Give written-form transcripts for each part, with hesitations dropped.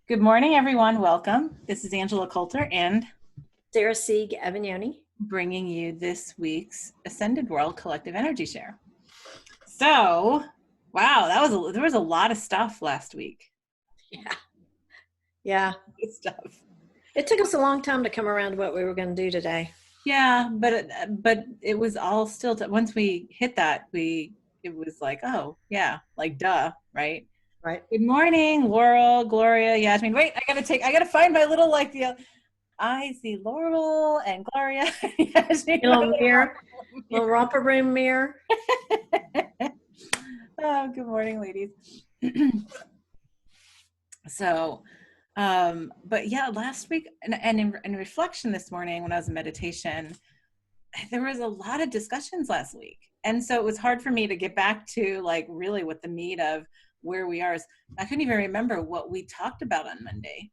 Good morning, everyone. Welcome. This is Angela Coulter and Sarah Sieg Avignoni. bringing you this week's Ascended World Collective Energy Share. So, wow, there was a lot of stuff last week. Yeah. Good stuff. It took us a long time to come around to what we were going to do today. Yeah, but it was all still once we hit that, it was like, oh, yeah, like duh, right? Right. Good morning, Laurel, Gloria, Yasmin. Wait, I gotta find my little I see Laurel and Gloria. Yasmin. Little mirror, little romper room mirror. Oh, good morning, ladies. So, but yeah, last week and in reflection this morning when I was in meditation, there was a lot of discussions last week. And so it was hard for me to get back to like really what the meat of where we are is. I couldn't even remember what we talked about on Monday.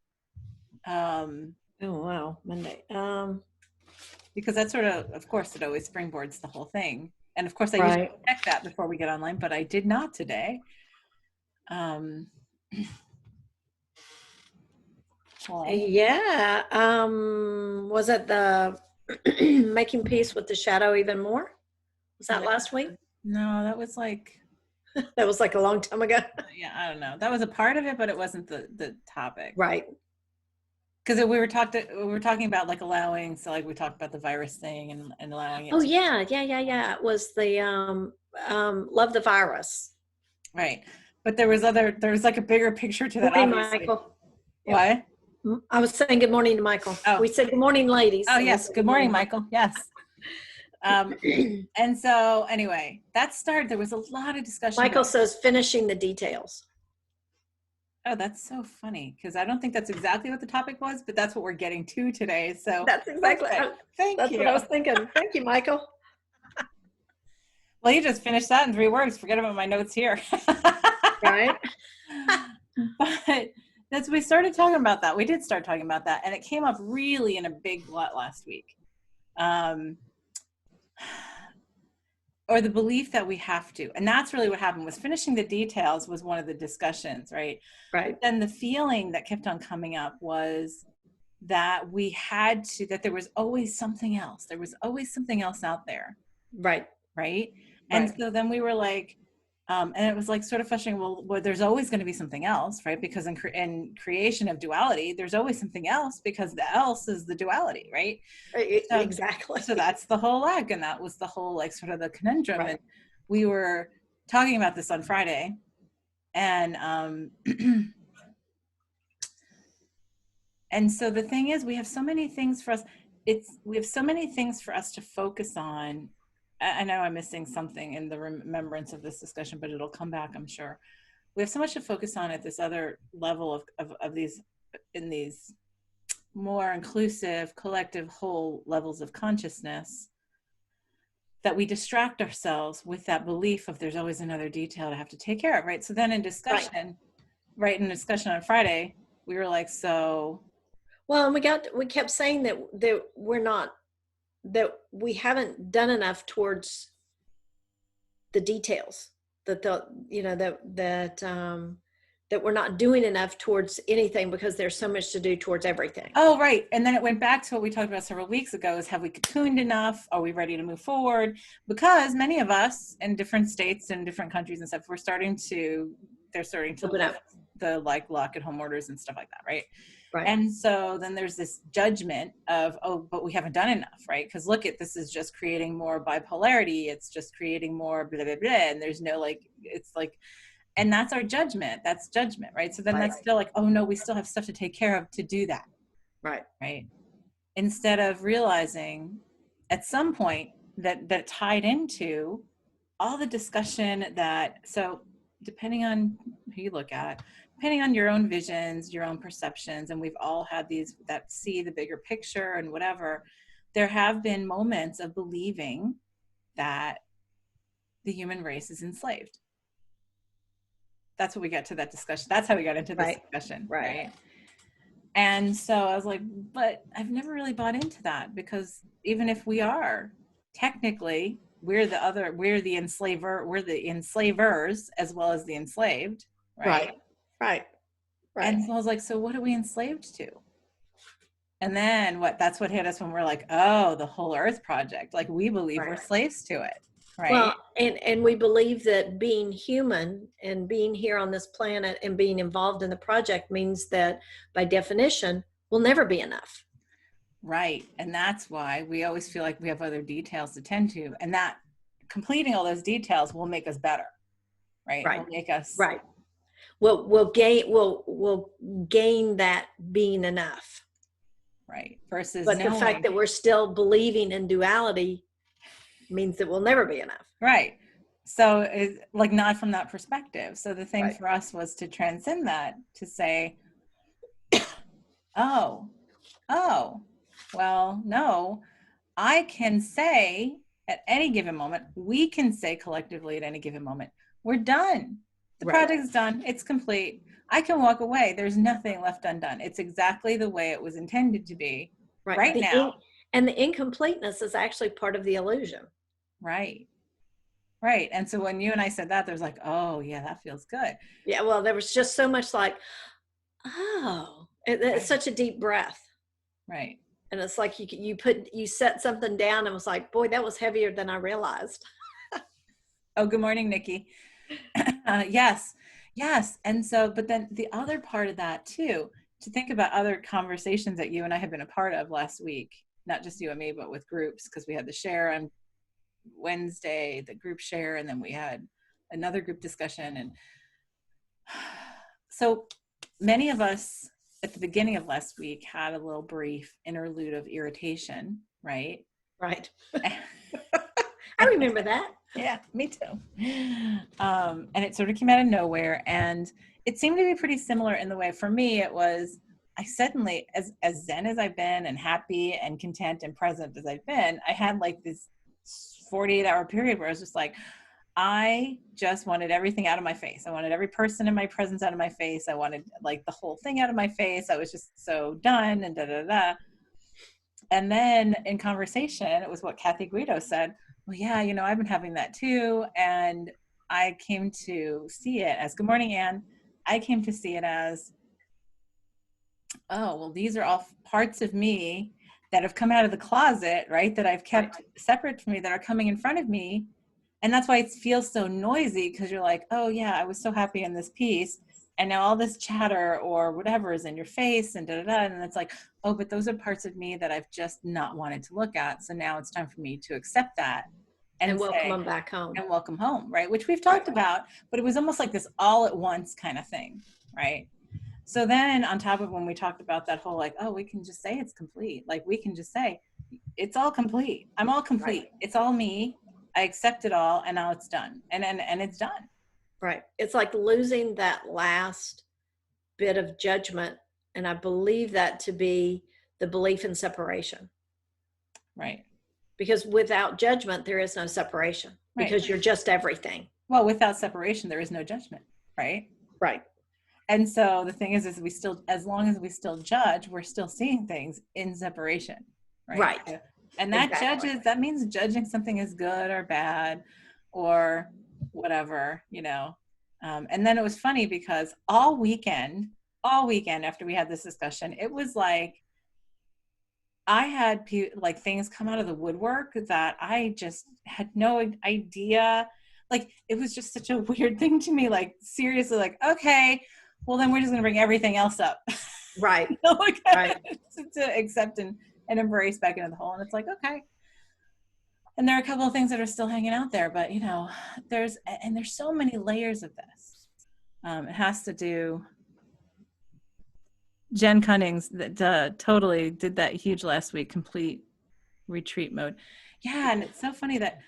Oh, wow. Monday. Because that sort of course, it always springboards the whole thing. And of course, I usually Right. check that before we get online, but I did not today. Yeah. Was it the making peace with the shadow even more? Was that last week? No, that was like, That was like a long time ago. yeah, I don't know. That was a part of it, but it wasn't the topic. Right. Because we were talking about like allowing, so like we talked about the virus thing and allowing it Oh, to, yeah. It was the love the virus. right. But there was like a bigger picture to that, Morning, obviously. Michael. What? I was saying good morning to Michael. Oh. We said good morning, ladies. Oh, yes. Good morning, Michael. Yes. And so anyway, there was a lot of discussion. Michael says finishing the details. Oh, that's so funny because I don't think that's exactly what the topic was, but that's what we're getting to today. So that's exactly Thank you. What I was thinking. Thank you, Michael. Well, you just finished that in 3 words. Forget about my notes here. Right. But we started talking about that. We did start talking about that, and it came up really in a big lot last week. Or the belief that we have to, and that's really what happened. Was finishing the details was one of the discussions, right? Right. But then the feeling that kept on coming up was that we had to, that there was always something else. There was always something else out there. Right. Right. And so then we were like, and it was like sort of frustrating. Well, there's always going to be something else, right? Because in creation of duality, there's always something else because the else is the duality, right? Exactly. So that's the whole lag, and that was the whole like sort of the conundrum. Right. And we were talking about this on Friday, and and so the thing is, we have so many things for us. We have so many things for us to focus on. I know I'm missing something in the remembrance of this discussion, but it'll come back, I'm sure. We have so much to focus on at this other level of these, in these more inclusive, collective, whole levels of consciousness, that we distract ourselves with that belief of there's always another detail to have to take care of, right? So then in discussion, right, in discussion on Friday, we were like, so. Well, and we kept saying that we haven't done enough towards the details, that we're not doing enough towards anything because there's so much to do towards everything. Oh, right. And then it went back to what we talked about several weeks ago is, have we cocooned enough? Are we ready to move forward? Because many of us in different states and different countries and stuff, they're starting to Open up. lift the like lock at home orders and stuff like that, right? Right. And so then there's this judgment of, oh, but we haven't done enough, right? Because look at, this is just creating more bipolarity. It's just creating more blah, blah, blah. And there's no like, it's like, and that's our judgment. That's judgment, right? So then that's still like, oh no, we still have stuff to take care of to do that. Right. Right. Instead of realizing at some point that tied into all the discussion that, so depending on who you look at, depending on your own visions, your own perceptions, and we've all had these that see the bigger picture and whatever, there have been moments of believing that the human race is enslaved. That's what we got to that discussion. That's how we got into this discussion. Right. And so I was like, but I've never really bought into that, because even if we are technically, we're the enslavers as well as the enslaved. Right. Right. Right. And so I was like, so what are we enslaved to? And then that's what hit us when we're like, oh, the whole Earth Project. Like we believe we're Right. slaves to it, right? Well, and we believe that being human and being here on this planet and being involved in the project means that by definition will never be enough. Right. And that's why we always feel like we have other details to tend to. And that completing all those details will make us better, right? Right. Will make us, Right. We'll gain that being enough. right. Versus But the fact knowing, that we're still believing in duality means that we'll never be enough. right. So it's like not from that perspective. So the thing Right. for us was to transcend that, to say, oh, oh, well, no, I can say at any given moment, we can say collectively at any given moment, we're done. The Right. project's done. It's complete. I can walk away. There's nothing left undone. It's exactly the way it was intended to be Right. right now. And the incompleteness is actually part of the illusion. Right. Right. And so when you and I said that, there's like, oh, yeah, that feels good. Yeah. Well, there was just so much like, oh, it's Right. such a deep breath. Right. And it's like you set something down and was like, boy, that was heavier than I realized. Oh, good morning, Nikki. Yes. Yes. And so, but then the other part of that too, to think about other conversations that you and I have been a part of last week, not just you and me, but with groups, because we had the share on Wednesday, the group share, and then we had another group discussion. And so many of us at the beginning of last week had a little brief interlude of irritation, right? Right. I remember that. Yeah, me too. And it sort of came out of nowhere. And it seemed to be pretty similar in the way for me, it was, I suddenly, as zen as I've been and happy and content and present as I've been, I had like this 48-hour period where I was just like, I just wanted everything out of my face. I wanted every person in my presence out of my face. I wanted like the whole thing out of my face. I was just so done and da da da. And then in conversation, it was what Kathy Guido said. Well, yeah, I've been having that too. And I came to see it as, good morning, Anne. I came to see it as, oh, well, these are all parts of me that have come out of the closet, right? That I've kept separate from me that are coming in front of me. And that's why it feels so noisy, because you're like, oh yeah, I was so happy in this piece. And now all this chatter or whatever is in your face and da da da. And it's like, oh, but those are parts of me that I've just not wanted to look at. So now it's time for me to accept that And and welcome say, them back home. and welcome home, right? Which we've talked about, but it was almost like this all at once kind of thing, right? So then on top of when we talked about that whole like, oh, we can just say it's complete. Like we can just say, it's all complete. I'm all complete. Right. It's all me. I accept it all, and now it's done. And it's done. Right. It's like losing that last bit of judgment. And I believe that to be the belief in separation. Right. Because without judgment, there is no separation, Right. because you're just everything. Well, without separation, there is no judgment. Right. Right. And so the thing is we still, as long as we still judge, we're still seeing things in separation. Right. Right. And that Exactly. that means judging something as good or bad or whatever, and then it was funny because all weekend after we had this discussion, it was like, I had like things come out of the woodwork that I just had no idea. Like, it was just such a weird thing to me. Like, seriously, like, okay, well then we're just going to bring everything else up. Right. Like, Right. to accept and embrace back into the whole. And it's like, okay. And there are a couple of things that are still hanging out there, but there's so many layers of this. It has to do, Jen Cunnings that totally did that huge last week, complete retreat mode. Yeah. And it's so funny that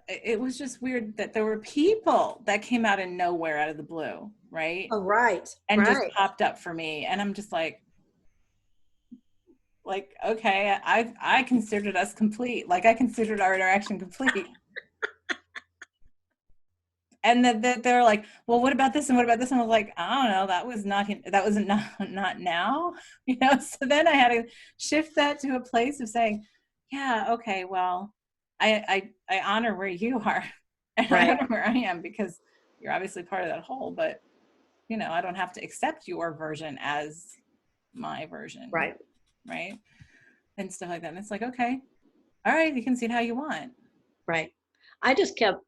it was just weird that there were people that came out of nowhere, out of the blue, right? Oh, right. And just Right. popped up for me. And I'm just like, okay, I considered us complete. Like, I considered our interaction complete. And that they're like, well, what about this and what about this? And I was like, I don't know, that wasn't not now, So then I had to shift that to a place of saying, yeah, okay, well, I honor where you are, and Right. I honor where I am, because you're obviously part of that whole, but you know, I don't have to accept your version as my version, Right. right? And stuff like that. And it's like, okay, all right, you can see it how you want. Right. I just kept,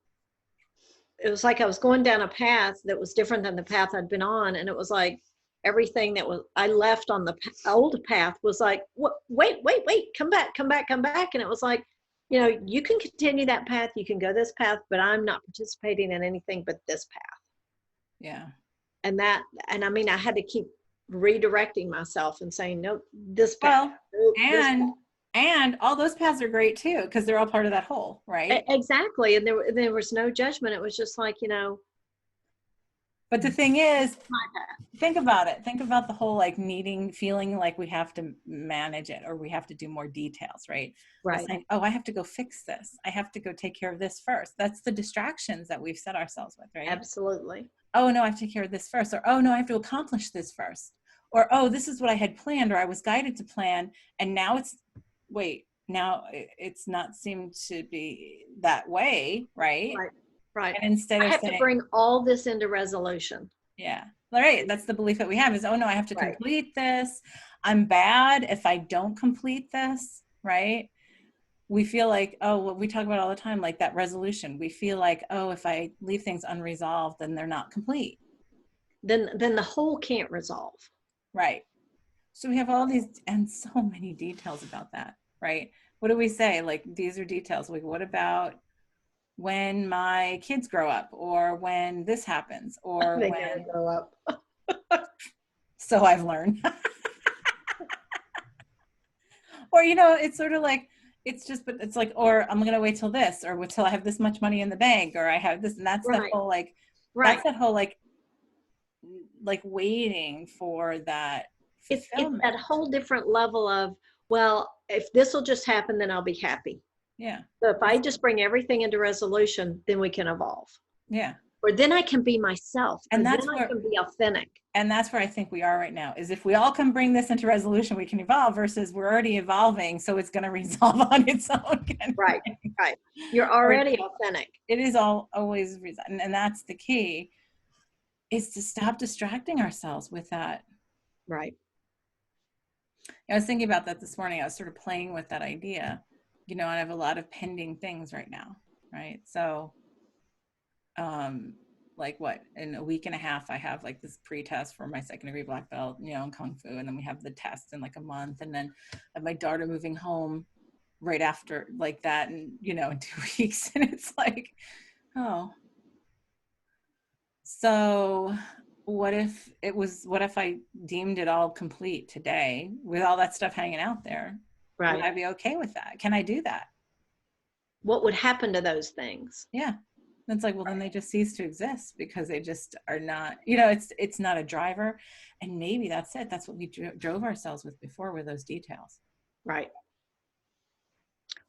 it was like I was going down a path that was different than the path I'd been on. And it was like everything that was, I left on the old path was like, what, wait, come back, come back, come back. And it was like, you know, you can continue that path, you can go this path, but I'm not participating in anything but this path. Yeah. And that, and I mean, I had to keep redirecting myself and saying, nope, this path, Well, nope, this path. and all those paths are great too, because they're all part of that whole, right? Exactly. And there was no judgment. It was just like, you know, But the thing is, my path. think about it. Think about the whole like needing, feeling like we have to manage it or we have to do more details, right? It's Right. like, oh, I have to go fix this. I have to go take care of this first. That's the distractions that we've set ourselves with, right? Absolutely. Oh, no, I have to take care of this first. Or, oh, no, I have to accomplish this first. Or, oh, this is what I had planned or I was guided to plan. And now it's, wait, now it's not seemed to be that way, right? Right. Right. And instead I of have to saying, bring all this into resolution. yeah. All right. That's the belief that we have is, oh no, I have to Right. complete this. I'm bad if I don't complete this. Right. We feel like, oh, what we talk about all the time, like that resolution. We feel like, oh, if I leave things unresolved, then they're not complete. Then the whole can't resolve. Right. So we have all these and so many details about that. Right. What do we say? Like, these are details. Like, what about when my kids grow up or when this happens or They never when, grow up. so I've learned. Or, you know, it's sort of like, it's just, but it's like, or I'm going to wait till this, or wait till I have this much money in the bank, or I have this, and that's that Right. whole, like, Right. that's that whole, like waiting for that It's that fulfillment. whole different level of, well, if this will just happen, then I'll be happy. Yeah. So if I just bring everything into resolution, then we can evolve. Yeah. Or then I can be myself, or And then that's I where, can be authentic. and that's where I think we are right now is if we all can bring this into resolution, we can evolve versus we're already evolving. So it's going to resolve on its own. Right. Right. You're Or already authentic. it is all always, and that's the key is to stop distracting ourselves with that. Right. I was thinking about that this morning. I was sort of playing with that idea, you know, and I have a lot of pending things right now, right? So, like what, in a week and a half, I have like this pre-test for my second degree black belt, you know, in Kung Fu. And then we have the test in like a month. And then I have my daughter moving home right after like that and, you know, in 2 weeks. And it's like, oh, so what if I deemed it all complete today with all that stuff hanging out there? Would Right. I be okay with that? Can I do that? What would happen to those things? Yeah. It's like, well, then they just cease to exist because they just are not, you know, it's not a driver. And maybe that's it. That's what we drove ourselves with before with those details. Right.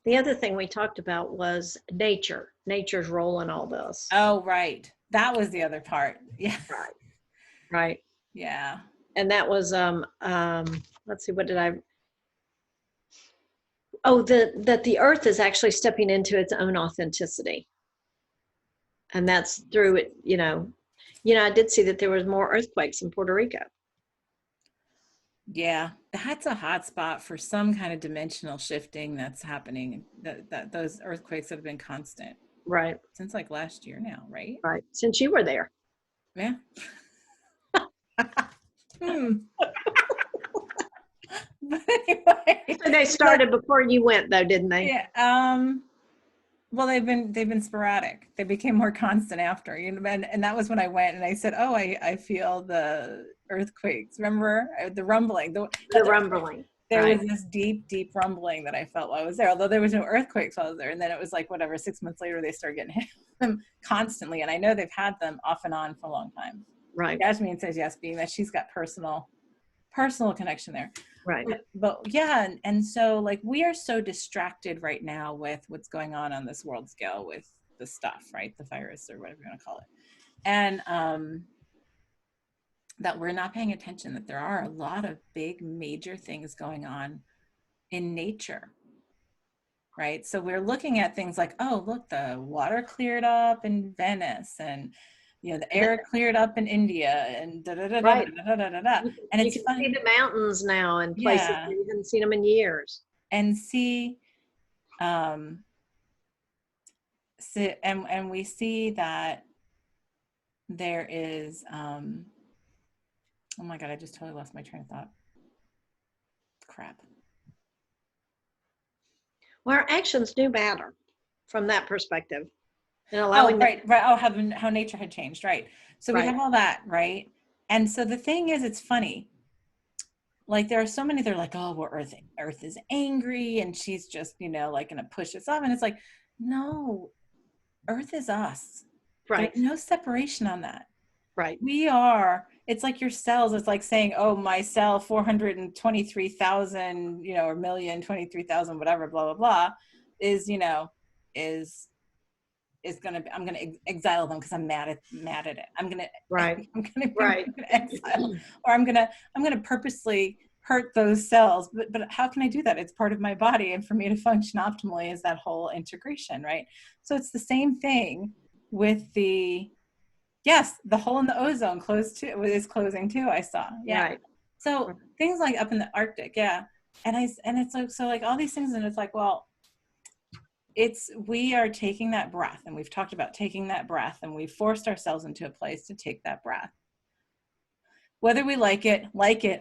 The other thing we talked about was nature, nature's role in all this. Oh, right. That was the other part. Yeah. Right. Right. Yeah. And that was, let's see, what did I, oh, that the earth is actually stepping into its own authenticity. And that's through it, I did see that there was more earthquakes in Puerto Rico. Yeah, that's a hot spot for some kind of dimensional shifting that's happening. That those earthquakes have been constant Right. since like last year now, right? Right. Since you were there. Yeah. Hmm. But anyway, So they started before you went though, didn't they? yeah. Well, they've been sporadic. They became more constant after, you know, and that was when I went and I said, oh, I feel the earthquakes. Remember the rumbling? The rumbling. There Right. was this deep, deep rumbling that I felt while I was there, although there was no earthquakes while I was there. And then it was like, whatever, 6 months later, they started getting hit them constantly. And I know they've had them off and on for a long time. Right. Yasmin says yes, being that she's got personal connection there. Right. But yeah, and so like we are so distracted right now with what's going on this world scale with the stuff, right? The virus or whatever you want to call it. And that we're not paying attention that there are a lot of big major things going on in nature, right? So we're looking at things like, oh, look, the water cleared up in Venice and you know, the air cleared up in India and da da da da da Right. da da da da. And You it's can see fun. the mountains now in places Yeah. where you haven't seen them in years. And see, um, and we see that there is, oh my God, I just totally lost my train of thought. Crap. Well, our actions do matter from that perspective, and Oh, allowing them. right, right. Oh, how nature had changed, right? So we Right, have all that, right? And so the thing is, it's funny. Like there are so many. They're like, oh, well, Earth is angry, and she's just, you know, like gonna push us off. And it's like, no, Earth is us. There's right, no separation on that. right, We are. It's like your cells. It's like saying, oh, my cell 423,000, you know, or million 23,000, whatever, blah blah blah, is, you know, is gonna be, I'm gonna exile them because I'm mad at it. I'm gonna right, I'm right, gonna exile, or I'm gonna purposely hurt those cells. But how can I do that? It's part of my body, and for me to function optimally is that whole integration, right? So it's the same thing with the, yes, the hole in the ozone closed too, is closing too. I saw, yeah. right, So things like up in the Arctic, yeah. And it's like, so like all these things, and it's like, well, it's, we are taking that breath, and we've talked about taking that breath, and we've forced ourselves into a place to take that breath, whether we like it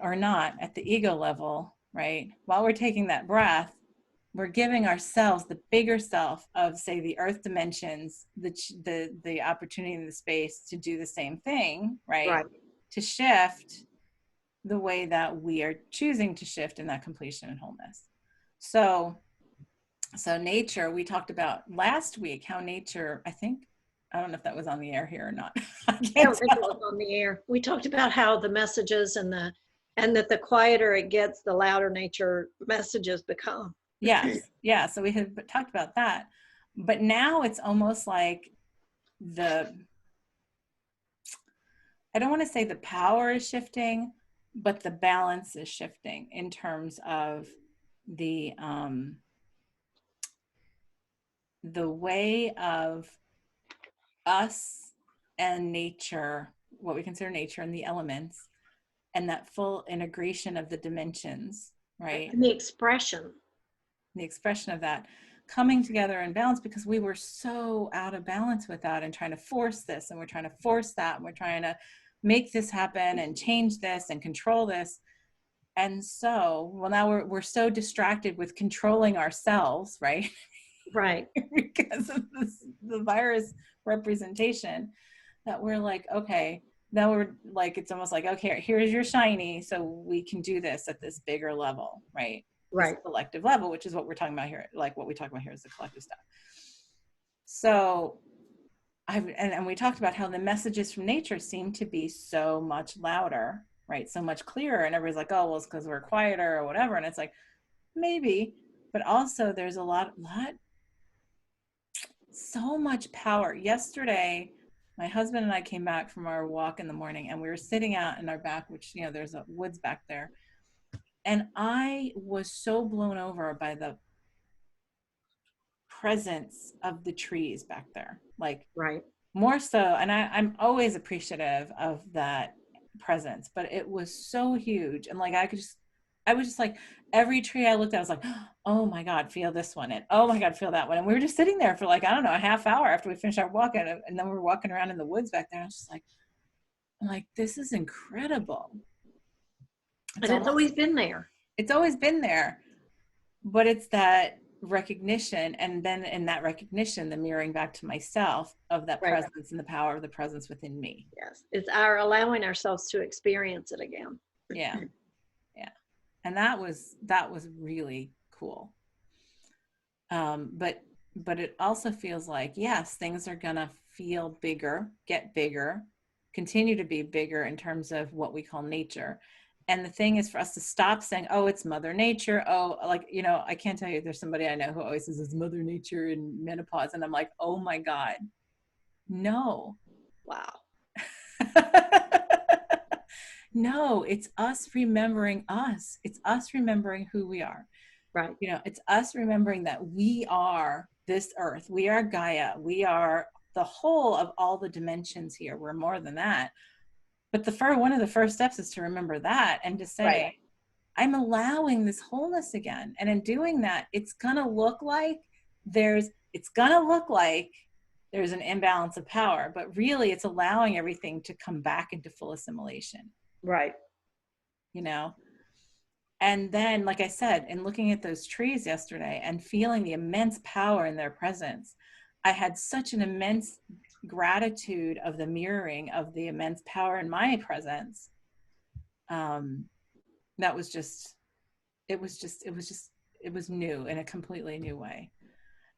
or not at the ego level, right? While we're taking that breath, we're giving ourselves, the bigger self of, say, the earth dimensions, the opportunity in the space to do the same thing, right? right. To shift the way that we are choosing to shift in that completion and wholeness. So nature, we talked about last week how nature, I think, I don't know if that was on the air here or not. I I can't don't think it was tell. on the air. We talked about how the messages and that the quieter it gets, the louder nature messages become. Yes, yeah. So we had talked about that, but now it's almost like the, I don't want to say the power is shifting, but the balance is shifting in terms of the um the way of us and nature, what we consider nature and the elements, and that full integration of the dimensions, right? And the expression. The expression of that coming together in balance, because we were so out of balance with that and trying to force this, and we're trying to force that, and we're trying to make this happen and change this and control this. And so, well, now we're so distracted with controlling ourselves, right? Right, Because of this, the virus representation, that we're like, okay, now we're like, it's almost like, okay, here's your shiny, so we can do this at this bigger level, right? This right, collective level, which is what we're talking about here. Like what we talk about here is the collective stuff. So and we talked about how the messages from nature seem to be so much louder, right? So much clearer. And everybody's like, oh, well, it's because we're quieter or whatever. And it's like, maybe, but also there's a lot, so much power. Yesterday, my husband and I came back from our walk in the morning, and we were sitting out in our back, which, you know, there's a woods back there. And I was so blown over by the presence of the trees back there. Like, right. more so, and I'm always appreciative of that presence, but it was so huge. And like, I was just like, every tree I looked at, I was like, oh my God, feel this one. And oh my God, feel that one. And we were just sitting there for like, I don't know, a half hour after we finished our walk. And then we were walking around in the woods back there. And I was just like, I'm like, this is incredible. It's And it's almost, always been there. it's always been there, but it's that recognition, and then in that recognition, the mirroring back to myself of that Right. presence and the power of the presence within me. Yes. It's our allowing ourselves to experience it again. Yeah, yeah. And that was really cool. But it also feels like, yes, things are gonna feel bigger, get bigger, continue to be bigger in terms of what we call nature. And the thing is for us to stop saying, oh, it's Mother Nature. Oh, like, you know, I can't tell you, there's somebody I know who always says it's Mother Nature in menopause. And I'm like, oh my God, no. Wow. No, it's us remembering us. It's us remembering who we are. Right. You know, it's us remembering that we are this earth. We are Gaia. We are the whole of all the dimensions here. We're more than that. But one of the first steps is to remember that and to say, Right. I'm allowing this wholeness again. And in doing that, it's gonna look like there's an imbalance of power, but really it's allowing everything to come back into full assimilation, Right. you know? And then, like I said, in looking at those trees yesterday and feeling the immense power in their presence, I had such an immense gratitude of the mirroring of the immense power in my presence. That was just, it was new in a completely new way.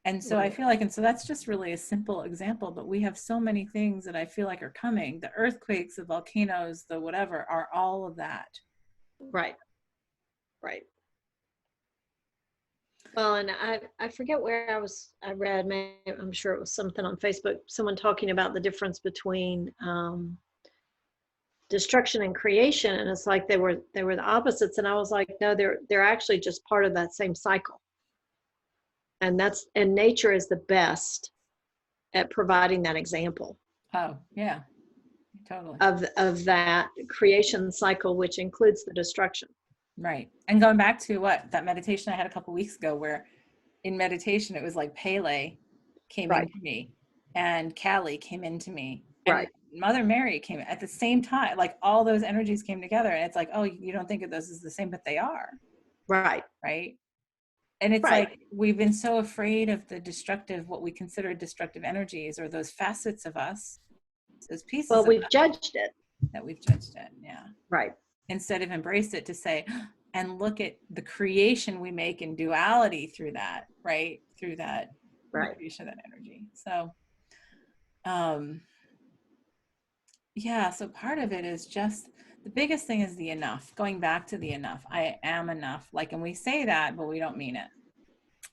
And so I Right. feel like, and so that's just really a simple example, but we have so many things that I feel like are coming. The earthquakes, the volcanoes, the whatever, are all of that. Right. Right. Well, and I forget where I read, maybe, I'm sure it was something on Facebook, someone talking about the difference between destruction and creation. And it's like they were the opposites. And I was like, no, they're actually just part of that same cycle. And nature is the best at providing that example Oh, yeah, totally. of that creation cycle, which includes the destruction. Right. And going back to that meditation I had a couple weeks ago, where in meditation, it was like Pele came Right. into me and Callie came into me and Right. Mother Mary came at the same time. Like all those energies came together, and it's like, oh, you don't think of those as the same, but they are. Right. Right. And it's Right. like, we've been so afraid of the destructive, what we consider destructive energies, or those facets of us, those pieces Well, of we've us, judged it. that we've judged it. Yeah. Right. Instead of embraced it, to say, and look at the creation we make in duality through that, right? Through that, the Right. creation of that energy. So, yeah, so part of it is just, the biggest thing is the enough, going back to the enough. I am enough. Like, and we say that, but we don't mean it.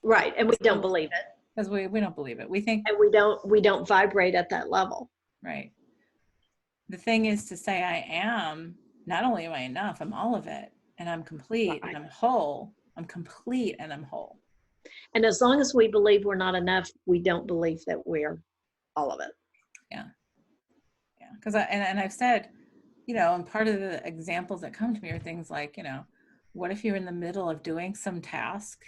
Right. And we don't So, believe it. because we don't believe it. We think, And we don't vibrate at that level. right. The thing is to say, I am, not only am I enough, I'm all of it. And I'm complete and Right. I'm whole. I'm complete and I'm whole. And as long as we believe we're not enough, we don't believe that we're all of it. Yeah. Yeah. Because and I've said, and part of the examples that come to me are things like, what if you're in the middle of doing some task,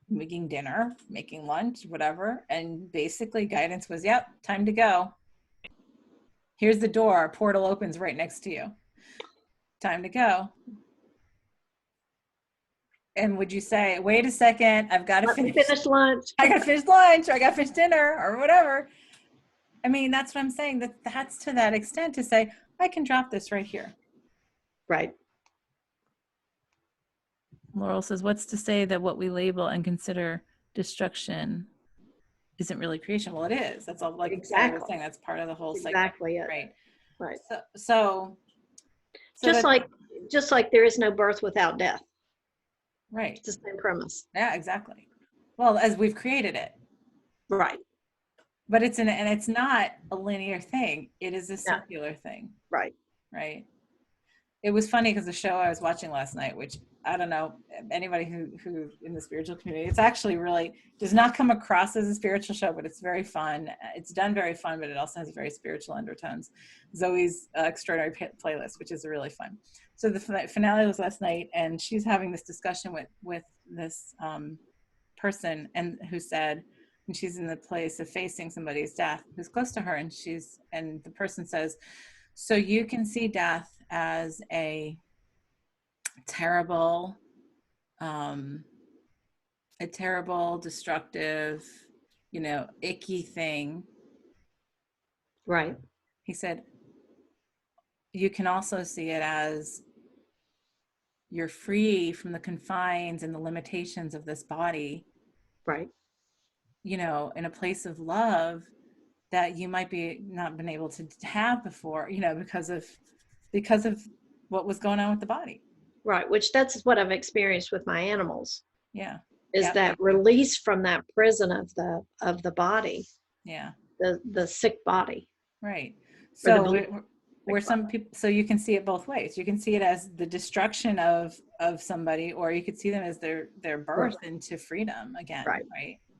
making dinner, making lunch, whatever, and basically guidance was, yep, time to go. Here's the door, portal opens right next to you. Time to go. And would you say, wait a second, I've got to Let me finish. finish lunch. I got to finish lunch, or I got to finish dinner, or whatever. I mean, that's what I'm saying. That's to that extent, to say, I can drop this right here. Right. Laurel says, what's to say that what we label and consider destruction isn't really creation? Well, it is. That's all, like Kelly was Exactly. saying, that's part of the whole cycle. Exactly it. Right. Right. So Just that, like there is no birth without death. right. It's the same premise. Yeah, exactly. Well, as we've created it. Right. But it's not a linear thing. It is a circular thing. Right. Right. It was funny because the show I was watching last night, which I don't know, anybody who in the spiritual community, it's actually really does not come across as a spiritual show, but it's very fun. It's done very fun, but it also has very spiritual undertones. Zoe's Extraordinary Playlist, which is really fun. So the finale was last night, and she's having this discussion with this person, and who said, and she's in the place of facing somebody's death who's close to her, and the person says, so you can see death as a terrible, destructive, icky thing. Right. He said, you can also see it as you're free from the confines and the limitations of this body. Right. In a place of love that you might be not been able to have before, because of what was going on with the body. Right. Which that's what I've experienced with my animals. Yeah. Is Yeah, that release from that prison of the body. Yeah. The sick body. Right. Or So where some people, so you can see it both ways. You can see it as the destruction of somebody, or you could see them as their birth into freedom again, Right.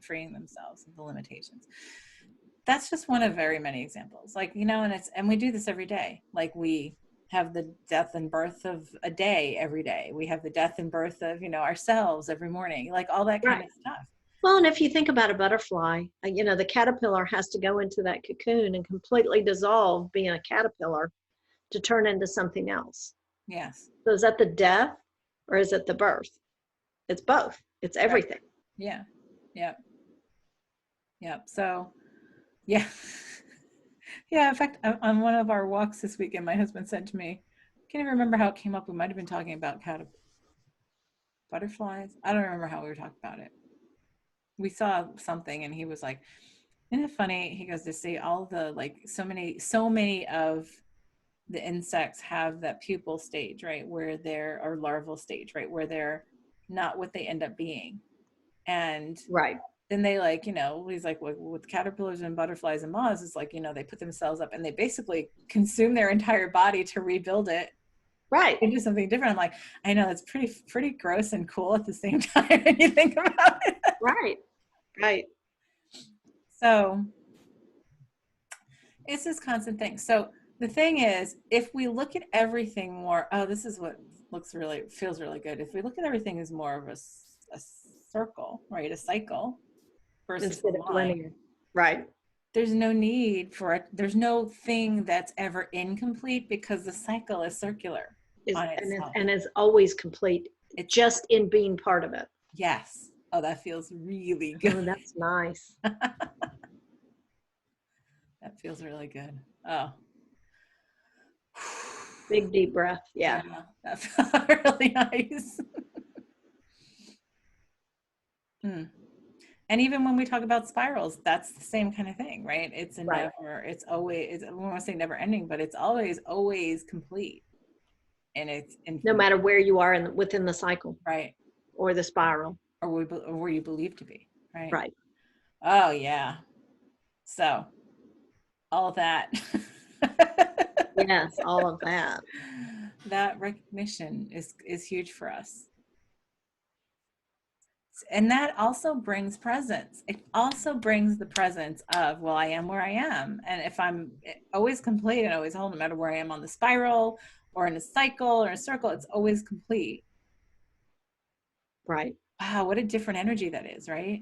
Freeing themselves of the limitations. that's just one of very many examples. Like, and we do this every day. Like, we have the death and birth of a day every day. We have the death and birth of, ourselves every morning, like all that kind Right. of stuff. Well, and if you think about a butterfly, the caterpillar has to go into that cocoon and completely dissolve being a caterpillar to turn into something else. Yes. So is that the death or is it the birth? It's both. It's Right. everything. Yeah. Yep. Yep. So, yeah. Yeah. In fact, on one of our walks this weekend, my husband said to me, I can't even remember how it came up. We might have been talking about butterflies. I don't remember how we were talking about it. We saw something and he was like, isn't it funny? He goes, to see all the, like, so many of the insects have that pupal stage, right? Where they're, or larval stage, right? Where they're not what they end up being. And Right. then they, like, he's like, with caterpillars and butterflies and moths, it's like, they put themselves up and they basically consume their entire body to rebuild it Right. into something different. I'm like, I know it's pretty gross and cool at the same time when you think about it. Right. Right. So it's this constant thing. So the thing is, if we look at everything more, this is what feels really good. If we look at everything as more of a circle, right? A cycle versus a Instead of line, linear. Right. there's no need for it. There's no thing that's ever incomplete because the cycle is circular Is on itself. and is always complete It's just in being part of it. yes. Oh, that feels really Oh, good. that's nice. That feels really good. Oh. Big deep breath. Yeah. Yeah, that felt really nice. Hmm. And even when we talk about spirals, that's the same kind of thing, right? It's a Right. it's always, I don't want to say never ending, but it's always complete. And it's No infinite, matter where you are within the cycle right? or the spiral. Or where you believe to be, right? Right. Oh, yeah. So, all of that. Yes, all of that. That recognition is huge for us. And that also brings presence. It also brings the presence of, well, I am where I am. And if I'm always complete and always whole, no matter where I am on the spiral or in a cycle or a circle, it's always complete. Right. Wow, what a different energy that is, right?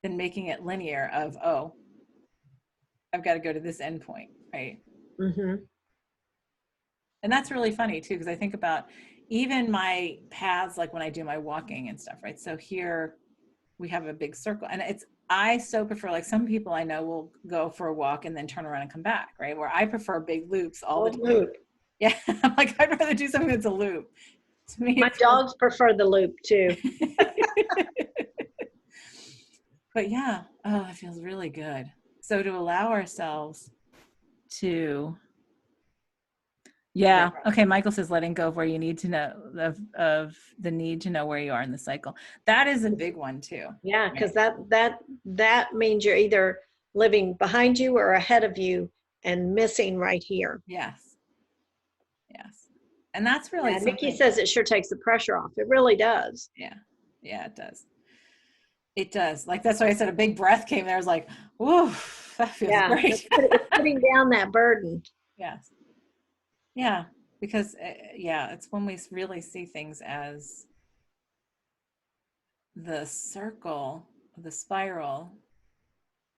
Than making it linear of, oh, I've got to go to this endpoint, right? Mm-hmm. And that's really funny too, because I think about even my paths, like when I do my walking and stuff, right? So here we have a big circle, and I so prefer, like, some people I know will go for a walk and then turn around and come back, right? Where I prefer big loops all the Old time. loop. Yeah, I'm like, I'd rather do something that's a loop. To me, My it feels. dogs prefer the loop too. But yeah, oh, it feels really good. So to allow ourselves to, yeah, okay. Michael says letting go of where you need to know of the need to know where you are in the cycle. That is a big one too. Yeah, Right? because that means you're either living behind you or ahead of you and missing right here. Yes, yes, and that's really Yeah, Nikki something. says it sure takes the pressure off. It really does. Yeah, yeah, it does. It does. Like, that's why I said a big breath came there. I was like, whoa, that feels Yeah, great. it's putting down that burden. Yes. Yeah, because yeah, it's when we really see things as the circle, the spiral,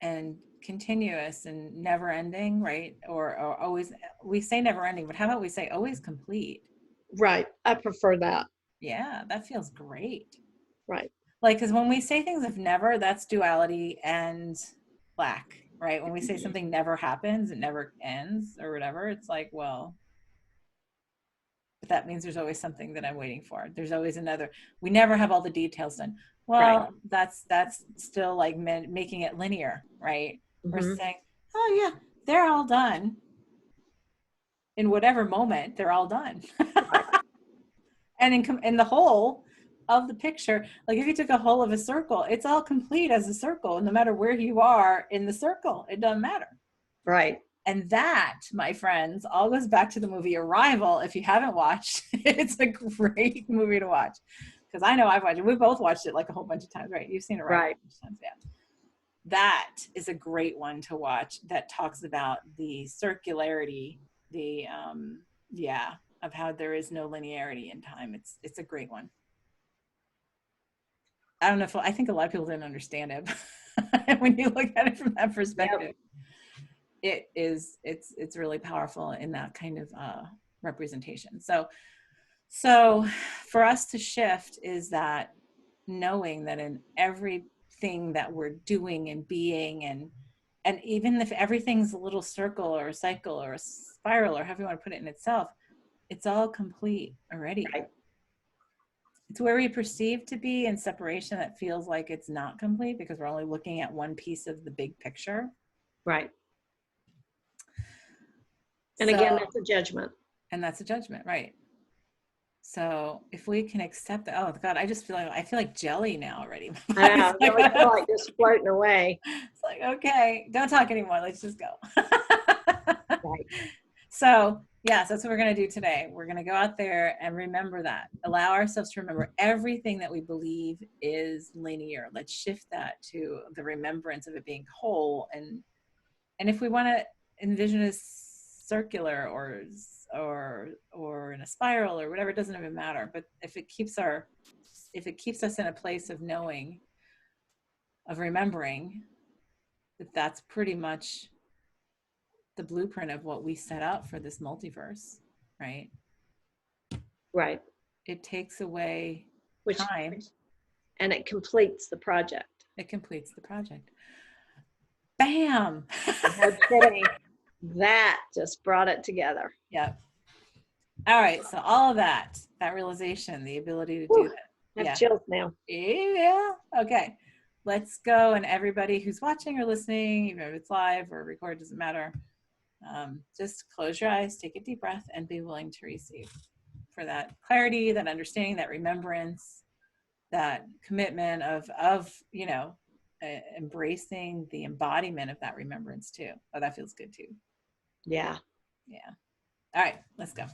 and continuous and never ending, right? Or always, we say never ending, but how about we say always complete? Right. I prefer that. Yeah, that feels great. Right. Like, because when we say things of never, that's duality and lack, right? When we say something never happens, it never ends or whatever, it's like, well, but that means there's always something that I'm waiting for. There's always another. We never have all the details done. Right. Well, that's still like making it linear, right? We're Mm-hmm. saying, oh yeah, they're all done in whatever moment. They're all done, Right. and in the whole of the picture, like if you took a whole of a circle, it's all complete as a circle, no matter where you are in the circle. It doesn't matter. Right. And that, my friends, all goes back to the movie Arrival. If you haven't watched, it's a great movie to watch. Because I know I've watched it. We both watched it like a whole bunch of times, right? You've seen Arrival Right. a bunch of times, yeah. that is a great one to watch that talks about the circularity, the yeah, of how there is no linearity in time. It's a great one. I don't know if I think a lot of people didn't understand it when you look at it from that Yep. perspective. It's really powerful in that kind of representation. So for us to shift is that knowing that in everything that we're doing and being, and even if everything's a little circle or a cycle or a spiral or however you want to put it in itself, it's all complete already. Right. It's where we perceive to be in separation that feels like it's not complete because we're only looking at one piece of the big picture. Right. And So, again, that's a judgment. and that's a judgment, right? So if we can accept that, oh God, I feel like jelly now already. I know. I Like, really feel like just floating away. it's like, okay, don't talk anymore. Let's just go. Right. So yes, that's what we're going to do today. We're going to go out there and remember that. Allow ourselves to remember everything that we believe is linear. Let's shift that to the remembrance of it being whole. And if we want to envision a circular or in a spiral or whatever, it doesn't even matter. But if it keeps us in a place of knowing, of remembering that that's pretty much the blueprint of what we set out for this multiverse, right? Right. It takes away Which, time. and it completes the project. It completes the project. Bam. No kidding. That just brought it together. Yep. All right. So all of that realization, the ability to do Whew, that. I have Yeah. chills now. Yeah. Okay. Let's go. And everybody who's watching or listening, even if it's live or recorded, doesn't matter. Just close your eyes, take a deep breath, and be willing to receive for that clarity, that understanding, that remembrance, that commitment of embracing the embodiment of that remembrance too. Oh, that feels good too. Yeah. Yeah. All right, let's go.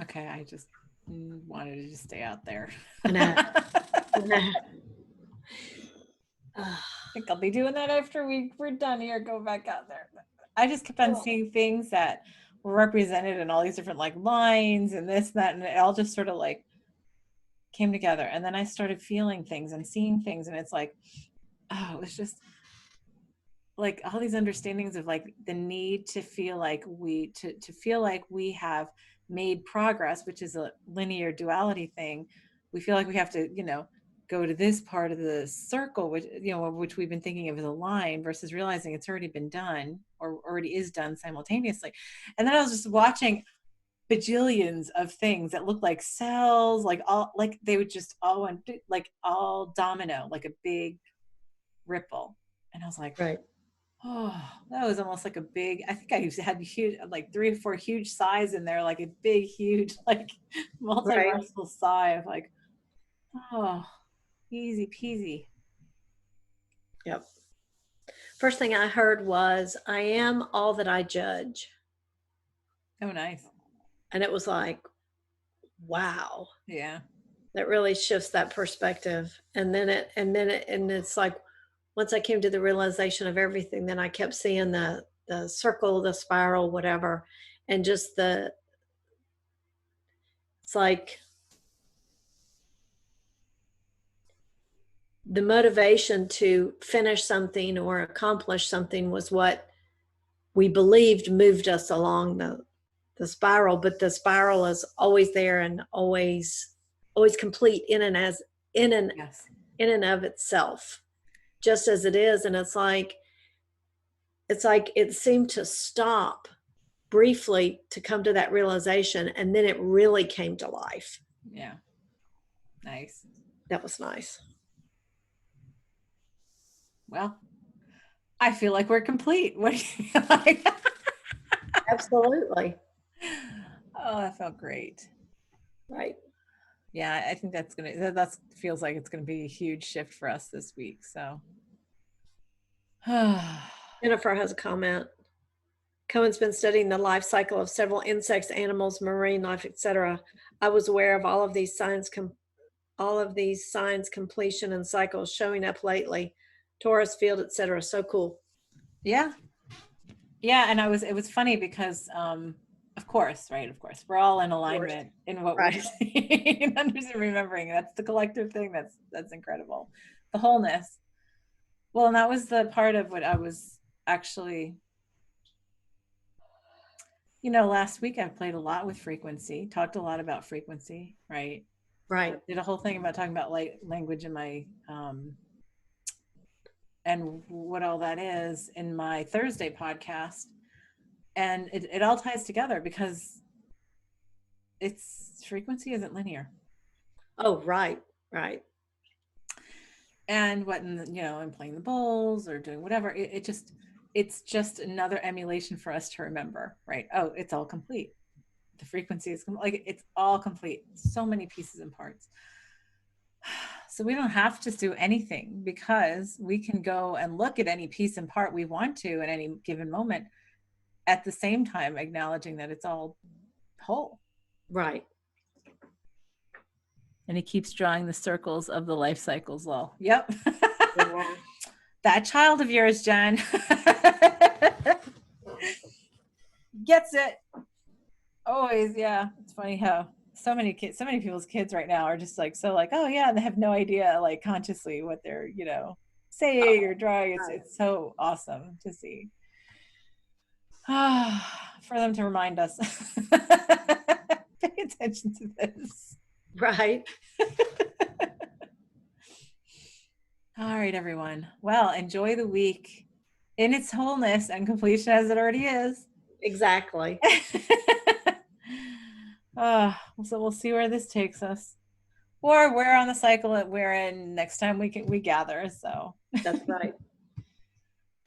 Okay, I just wanted to just stay out there. And I uh, think I'll be doing that after we're done here. Go back out there. I just kept on seeing things that were represented in all these different like lines and this, that, and it all just sort of like came together. And then I started feeling things and seeing things, and it's like, oh, it was just like all these understandings of like the need to feel like to feel like we have made progress, which is a linear duality thing. We feel like we have to, go to this part of the circle, which we've been thinking of as a line, versus realizing it's already been done or already is done simultaneously. And then I was just watching bajillions of things that look like cells, like all like they would just all like all domino, like a big ripple. And I was like, right, oh, that was almost like a big, I think I had huge, like 3 or 4 huge sighs in there, like a big, huge, like right. multiversal sigh of like, oh, easy peasy. Yep. First thing I heard was, I am all that I judge. Oh, nice. And it was like, wow, Yeah. that really shifts that perspective. And it's like, once I came to the realization of everything, then I kept seeing the circle, the spiral, whatever. And just it's like the motivation to finish something or accomplish something was what we believed moved us along the spiral, but the spiral is always there and always complete in and Yes. in and of itself, just as it is. And it's like it seemed to stop briefly to come to that realization, and then it really came to life. Yeah. Nice. That was nice. Well, I feel like we're complete. What do you feel like? Absolutely. Oh, that felt great. Right. Yeah, I think that feels like it's gonna be a huge shift for us this week. So Jennifer has a comment. Cohen's been studying the life cycle of several insects, animals, marine life, etc. I was aware of all of these signs, completion, and cycles showing up lately. Taurus field, etc. So cool. yeah. Yeah, and it was funny because of course, right, of course. We're all in Of course. alignment in what we're Right. seeing and remembering. That's the collective thing that's incredible. The wholeness. Well, and that was the part of what I was actually, last week I played a lot with frequency, talked a lot about frequency, right? Right. Did a whole thing about talking about light language in my and what all that is in my Thursday podcast. And it all ties together because it's frequency isn't linear. Oh, right. Right. And and playing the bowls or doing whatever, it's just another emulation for us to remember, right? Oh, it's all complete. The frequency is like it's all complete. So many pieces and parts. So we don't have to do anything because we can go and look at any piece and part we want to at any given moment, at the same time acknowledging that it's all whole. Right. And he keeps drawing the circles of the life cycles. Lol. Yep. Yeah. That child of yours, Jen, gets it. Always, yeah. It's funny how so many people's kids right now are just like so like, oh yeah, and they have no idea like consciously what they're, saying or drawing. It's so awesome to see. For them to remind us. Pay attention to this. Right. All right, everyone. Well, enjoy the week in its wholeness and completion as it already is. Exactly. So we'll see where this takes us, or where on the cycle that we're in next time we gather. So That's right.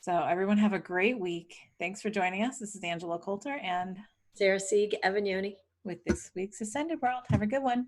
so everyone have a great week. Thanks for joining us. This is Angela Coulter, and Sarah Sieg, Evan Yoni. with this week's Ascended World. Have a good one.